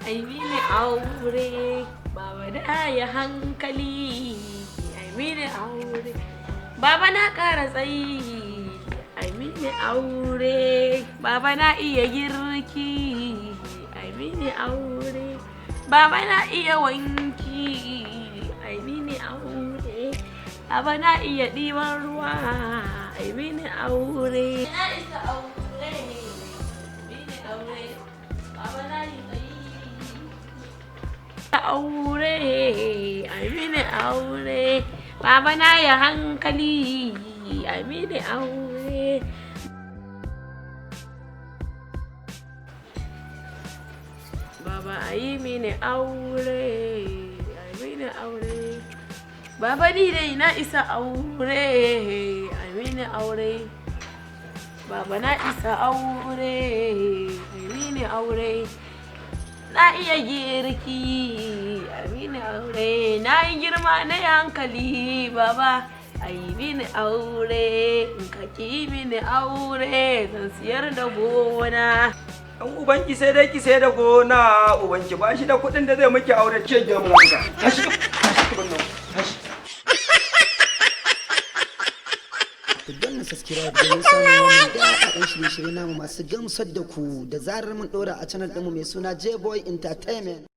ai mini aure, baba da ya hankali, ai mini aure, baba na ƙara tsayi, ai mini aure, baba na iya girki, ai mini aure, baba na iya wanki, ai mini aure, baba na iya ɗiban ruwa, ai mini aure. Na isa aure, mini aure, baba na yi tsayi. Aure, ai mini aure, baba na ya hankali, ai mini aure. Baba ai mini aure, ai mini aure. Baba ni dai na isa aure, ai mini aure. Baba na isa aure, ai mini aure. Na iya girki, ai mini aure. Na yi girma na hankali, baba ai mini aure. In ka ki mini aure, zan siyar da gona. An ubanki sai dai ki sai da gona, ubanki ba shi da kuɗin da zai miki aure ce ga mu lafiya. Tashi, tashi ban nan. Tashi. Ku danna subscribe domin samun wannan daɗaɗɗen shirye-shirye namu masu gamsar da ku da zarar mun ɗora a channel ɗinmu mai suna J-Boy Entertainment.